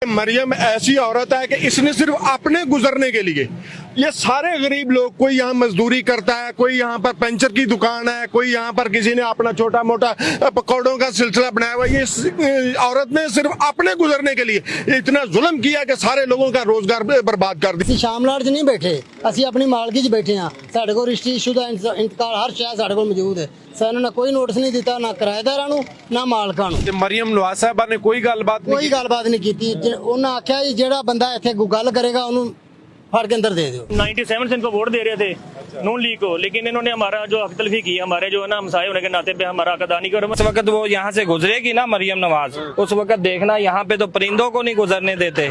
मरियम ऐसी औरत है कि इसने सिर्फ अपने गुजरने के लिए ये सारे गरीब लोग, कोई यहाँ मजदूरी करता है, कोई यहाँ पर पंचर की दुकान है, कोई यहाँ पर किसी ने अपना छोटा मोटा पकौड़ों का सिलसिला बनाया हुआ, ये औरत ने सिर्फ अपने गुजरने के लिए इतना जुल्म किया कि सारे लोगों का रोजगार बर्बाद कर दिया। शामलाट च नहीं बैठे, असि अपनी मालकी च बैठे हाँ। साढ़े को रजिस्ट्रीशुदा इंतकाल हर शय साढ़े को मौजूद है। सानू ना कोई नोटिस नहीं दिता, ना किराएदारां नूं ना मालकां नूं। मरियम नवाज साहबा ने कोई गलबात नहीं की। उन्हें आख्या जी जेड़ा बंदा इत्थे गल करेगा उन्होंने फड़ के अंदर दे दो। 97 से इनको वोट दे रहे थे नून लीग को, लेकिन इन्होंने हमारा जो हक तलफी की, हमारे जो है ना हमसाये होने के नाते पे हमारा हक अदा नहीं कर। उस वक्त वो यहाँ से गुजरेगी ना मरियम नवाज, उस वक्त देखना यहाँ पे तो परिंदों को नहीं गुजरने देते।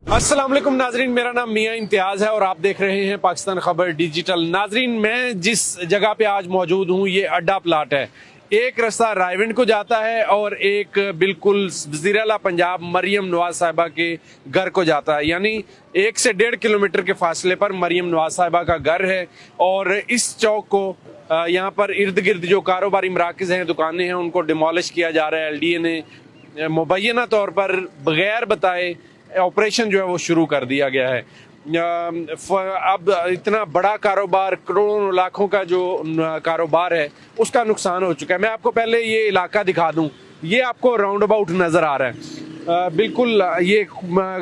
अस्सलाम वालेकुम नाजरीन, मेरा नाम मियां इम्तियाज है और आप देख रहे हैं पाकिस्तान खबर डिजिटल। नाजरीन, मैं जिस जगह पे आज मौजूद हूँ ये अड्डा प्लाट है। एक रास्ता रायविंड को जाता है और एक बिल्कुल वज़ीर आला पंजाब मरियम नवाज साहिबा के घर को जाता है, यानी 1 से 1.5 किलोमीटर के फासले पर मरियम नवाज साहिबा का घर है। और इस चौक को यहाँ पर इर्द गिर्द जो कारोबारी मराकज़ हैं, दुकानें हैं, उनको डिमोलिश किया जा रहा है। LDA ने मुबैना तौर पर बगैर बताए ऑपरेशन जो है वो शुरू कर दिया गया है। अब इतना बड़ा कारोबार, करोड़ों लाखों का जो कारोबार है उसका नुकसान हो चुका है। मैं आपको पहले ये इलाका दिखा दूं। ये आपको राउंड अबाउट नज़र आ रहा है, बिल्कुल ये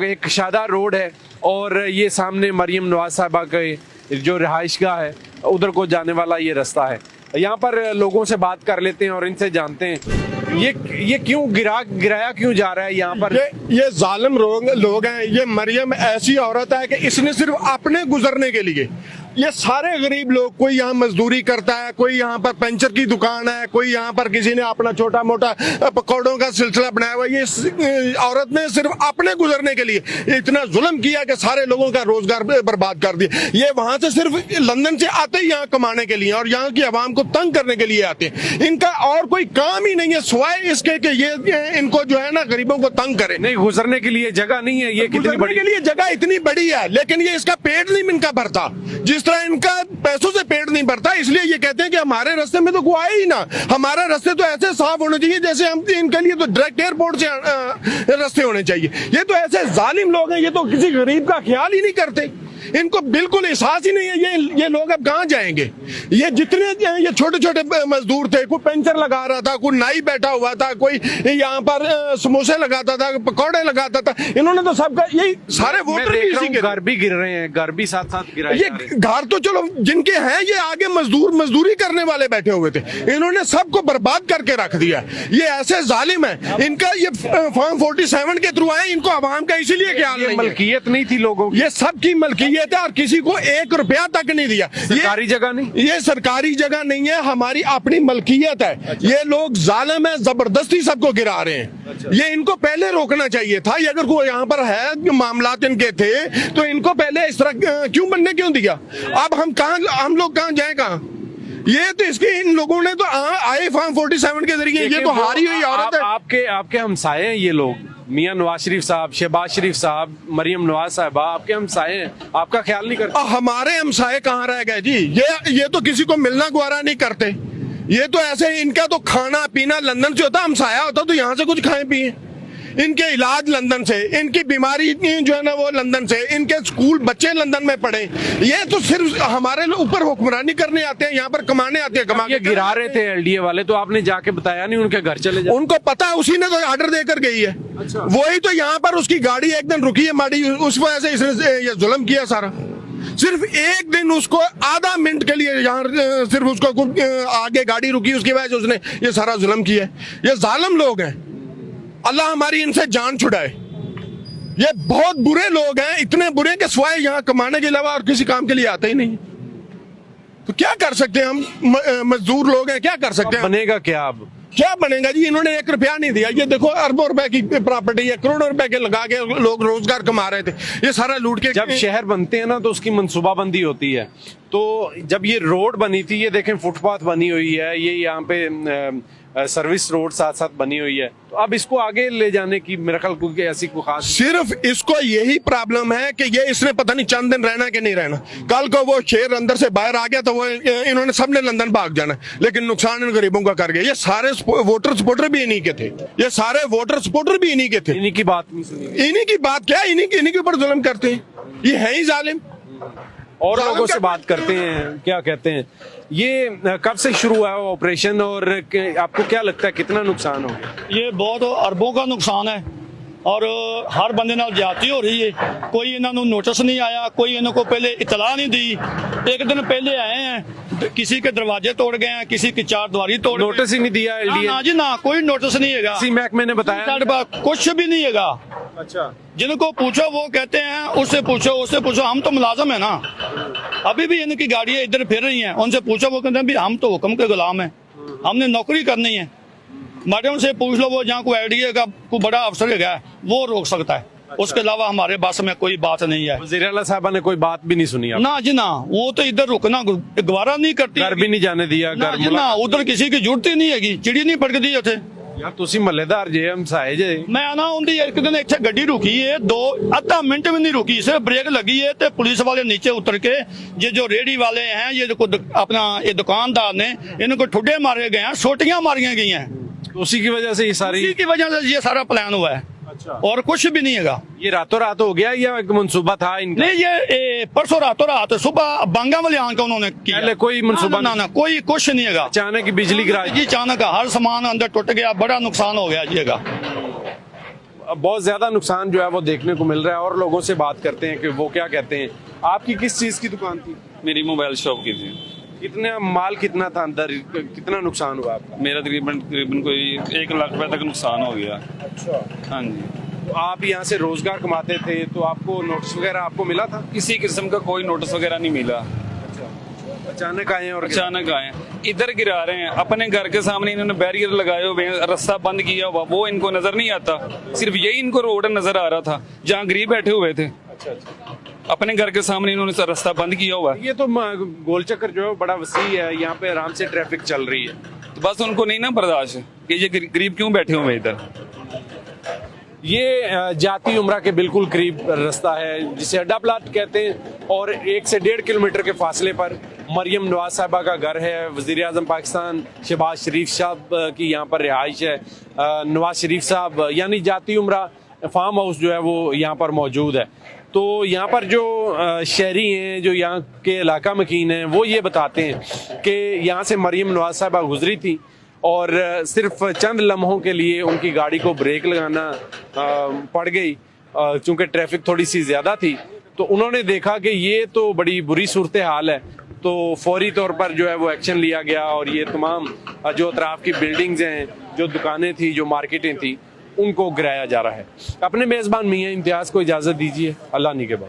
एक शादार रोड है और ये सामने मरियम नवाज साहिबा के जो रिहाइशगाह है उधर को जाने वाला ये रास्ता है। यहाँ पर लोगों से बात कर लेते हैं और इनसे जानते हैं ये क्यों गिराया क्यों जा रहा है यहाँ पर। ये जालिम लोग हैं। ये मरियम ऐसी औरत है कि इसने सिर्फ अपने गुजरने के लिए ये सारे गरीब लोग, कोई यहाँ मजदूरी करता है, कोई यहाँ पर पंचर की दुकान है, कोई यहाँ पर किसी ने अपना छोटा मोटा पकौड़ों का सिलसिला बनाया हुआ, ये औरत ने सिर्फ अपने गुजरने के लिए इतना जुल्म किया कि सारे लोगों का रोजगार बर्बाद कर दिया। ये वहां से सिर्फ लंदन से आते ही यहाँ कमाने के लिए और यहाँ की आवाम को तंग करने के लिए आते हैं। इनका और कोई काम ही नहीं है सिवाय इसके कि ये इनको जो है ना गरीबों को तंग करे। नहीं, गुजरने के लिए जगह नहीं है। ये कितनी बड़ी के लिए जगह इतनी बड़ी है, लेकिन ये इसका पेट नहीं इनका भरता, जिस तरह इनका पैसों से पेट नहीं भरता। इसलिए ये कहते हैं कि हमारे रास्ते में तो कोई आए ही ना, हमारा रास्ते तो ऐसे साफ होने चाहिए जैसे हम इनके लिए तो डायरेक्ट एयरपोर्ट से रास्ते होने चाहिए। ये तो ऐसे जालिम लोग हैं, ये तो किसी गरीब का ख्याल ही नहीं करते। इनको बिल्कुल एहसास ही नहीं है ये लोग अब कहाँ जाएंगे। ये जितने ये छोटे छोटे मजदूर थे, कोई पंचर लगा रहा था, कोई नाई बैठा हुआ था, कोई यहाँ पर समोसे लगाता था, पकौड़े लगाता था, इन्होंने तो सबका यही सारे वोटर इसी के घर भी गिर रहे हैं, घर भी साथ साथ गिरा। ये घर तो चलो जिनके हैं, ये आगे मजदूरी करने वाले बैठे हुए थे, इन्होंने सबको बर्बाद करके रख दिया। ये ऐसे जालिम है। इनका ये फॉर्म 47 के थ्रू आए, इनको आवाम का इसीलिए ख्याल नहीं, मलकियत नहीं थी लोगों की, ये सबकी मलकियत है और किसी को 1 रुपया तक नहीं दिया। सरकारी जगह नहीं, ये सरकारी जगह नहीं है, हमारी अपनी मलकियत है। अच्छा। ये लोग जालिम है, जबरदस्ती सबको गिरा रहे हैं। अच्छा। ये इनको पहले रोकना चाहिए था। ये अगर कोई यहाँ पर है मामला इनके थे तो इनको पहले इस तरह क्यों दिया। अब हम लोग कहाँ जाए कहाँ। ये तो इसके इन लोगों ने तो आए फॉर्म 47 के जरिए, ये तो हारी हुई औरत है। आपके हमसाये हैं ये लोग, मियां नवाज शरीफ साहब, शहबाज शरीफ साहब, मरियम नवाज साहिबा आपके हमसाये हैं, आपका ख्याल नहीं करते। हमारे हमसाये कहाँ रह गए जी। ये तो किसी को मिलना गवारा नहीं करते। ये तो ऐसे इनका तो खाना पीना लंदन से होता, हमसाया होता तो यहाँ से कुछ खाए पिए। इनके इलाज लंदन से, इनकी बीमारी जो है ना वो लंदन से, इनके स्कूल बच्चे लंदन में पढ़े। ये तो सिर्फ हमारे ऊपर हुक्मरानी करने आते हैं, यहाँ पर कमाने आते हैं। कमा के गिरा रहे थे LDA वाले, तो आपने जाके बताया नहीं उनके घर चले जाए। उनको पता है, उसी ने तो ऑर्डर देकर गई है। अच्छा। वही तो यहाँ पर उसकी गाड़ी एक दिन रुकी है माड़ी, उस वजह से इसने ये जुल्म किया सारा। सिर्फ एक दिन उसको आधा मिनट के लिए यहाँ सिर्फ उसको आगे गाड़ी रुकी, उसकी वजह से उसने ये सारा जुल्म किया है। ये जालिम लोग हैं, अल्लाह हमारी इनसे जान छुड़ाए। ये बहुत बुरे लोग हैं, इतने बुरे कि सिवाय यहाँ कमाने के अलावा और किसी काम के लिए आते ही नहीं। तो क्या कर सकते हैं हम, मजदूर लोग हैं, क्या कर सकते हैं। बनेगा क्या अब, क्या बनेगा जी। इन्होंने 1 रुपया नहीं दिया। ये देखो अरबों रुपए की प्रॉपर्टी है, करोड़ों रुपए के लगा के लोग रोजगार कमा रहे थे, ये सारा लूट के। जब शहर बनते हैं ना तो उसकी मनसूबाबंदी होती है। तो जब ये रोड बनी थी, ये देखें फुटपाथ बनी हुई है, ये यहाँ पे सर्विस रोड साथ साथ बनी हुई है, तो अब इसको आगे ले जाने की मेरे ख्याल कोई ऐसी कोई खास सिर्फ इसको यही प्रॉब्लम है कि ये इसने पता नहीं चंद दिन रहना कि नहीं रहना। कल को वो शेर अंदर से बाहर आ गया तो वो इन्होंने सबने लंदन भाग जाना, लेकिन नुकसान इन गरीबों का कर गया। ये सारे वोटर सपोर्टर भी इन्हीं के थे, ये सारे वोटर सपोर्टर भी इन्हीं के थे। इन्हीं की बात नहीं सुनी, इन्हीं की बात क्या, इन्हीं के ऊपर जुल्म करते हैं, ये है ही जालिम। और लोगों से बात करते हैं, क्या कहते हैं, ये कब से शुरू हुआ है ऑपरेशन और आपको क्या लगता है कितना नुकसान हो गया? ये बहुत अरबों का नुकसान है और हर बंदे नाल ज्यादती हो रही है। कोई इन्हों नोटिस नहीं आया, कोई इन्हों को पहले इतला नहीं दी। एक दिन पहले आए हैं, किसी के दरवाजे तोड़ गए हैं, किसी की चार दीवारी तोड़ नोटिस ही नहीं दिया ना, ना जी ना, कोई नोटिस नहीं है। किसी महकमे ने बताया साढ़े पास कुछ भी नहीं है। अच्छा, जिनको पूछो वो कहते हैं उससे पूछो, हम तो मुलाजम है ना। अभी भी इनकी गाड़ियां इधर फिर रही हैं, उनसे पूछो, वो कहते हैं भी हम तो हुक्म के गुलाम हैं, हमने नौकरी करनी है। मैडम से पूछ लो, वो जहाँ कोई आईडीए का कोई बड़ा अफसर है वो रोक सकता है, उसके अलावा हमारे बस में कोई बात नहीं है। वज़ीर आला साहबा ने कोई बात भी नहीं सुनी आप? ना जी ना, वो तो इधर रुकना गवारा नहीं करती, घर भी नहीं जाने दिया, ना घर जी ना, उधर किसी की जरूरत ही नहीं है, चिड़ी नहीं पड़कती उथे। यार तुसी मल्लेदार जे हम साए जे मैं आना उनकी एक दिन इतने गड्डी रुकी है, आधा मिनट भी नहीं रुकी, सिर्फ ब्रेक लगी है तो पुलिस वाले नीचे उतर के ये जो रेडी वाले हैं, ये अपना ये दुकानदार ने इनको ठुड्डे मारे गए हैं, सोटियां मारियां गई हैं। तो उसी की वजह से ये सारी, इसी की वजह से ये सारा प्लान हुआ है। अच्छा, और कुछ भी नहीं है। ये रातों रात हो गया या एक मंसूबा था इनका? नहीं, ये परसों रातों रात सुबह बांगा वाले आके उन्होंने किया। पहले कोई मंसूबा ना, कोई कुछ नहीं है। अचानक ही बिजली गिरा जी, अचानक हर सामान अंदर टूट गया, बड़ा नुकसान हो गया जी। बहुत ज्यादा नुकसान जो है वो देखने को मिल रहा है। और लोगों से बात करते हैं कि वो क्या कहते हैं। आपकी किस चीज की दुकान थी? मेरी मोबाइल शॉप की थी। कितना माल कितना था अंदर, कितना नुकसान हुआ आपका? मेरा तकरीबन कोई 1 लाख रुपए तक नुकसान हो गया। अच्छा, हाँ जी। तो आप यहाँ से रोजगार कमाते थे, तो आपको नोटिस वगैरह आपको मिला था? किसी किस्म का कोई नोटिस वगैरह नहीं मिला। अचानक आए और अचानक आए, इधर गिरा रहे हैं। अपने घर के सामने इन्होंने बैरियर लगाए हुए हैं, रास्ता बंद किया हुआ, वो इनको नजर नहीं आता। सिर्फ यही इनको रोड नजर आ रहा था जहाँ गरीब बैठे हुए थे। अपने घर के सामने इन्होंने रास्ता बंद किया हुआ है। ये तो गोल चक्कर जो है बड़ा वसी है, यहाँ पे आराम से ट्रैफिक चल रही है। तो बस उनको नहीं ना बर्दाश्त कि ये गरीब क्यों बैठे हुए इधर। ये जाती उम्रा के बिल्कुल करीब रास्ता है जिसे अड्डा प्लाट कहते हैं, और 1 से 1.5 किलोमीटर के फासले पर मरियम नवाज साहबा का घर है। वज़ीर आज़म पाकिस्तान शहबाज शरीफ साहब की यहाँ पर रिहाइश है। नवाज शरीफ साहब यानी जाती उम्रा फार्म हाउस जो है वो यहाँ पर मौजूद है। तो यहाँ पर जो शहरी हैं, जो यहाँ के इलाका मकीन हैं, वो ये बताते हैं कि यहाँ से मरियम नवाज साहबा गुजरी थी और सिर्फ चंद लम्हों के लिए उनकी गाड़ी को ब्रेक लगाना पड़ गई, चूंकि ट्रैफिक थोड़ी सी ज़्यादा थी। तो उन्होंने देखा कि ये तो बड़ी बुरी सूरत हाल है, तो फौरी तौर पर जो है वो एक्शन लिया गया और ये तमाम जो अतराफ की बिल्डिंग्स हैं, जो दुकानें थी, जो मार्केटें थी, उनको गिराया जा रहा है। अपने मेज़बान मियां इम्तियाज़ को इजाज़त दीजिए। अल्लाह निगहबान।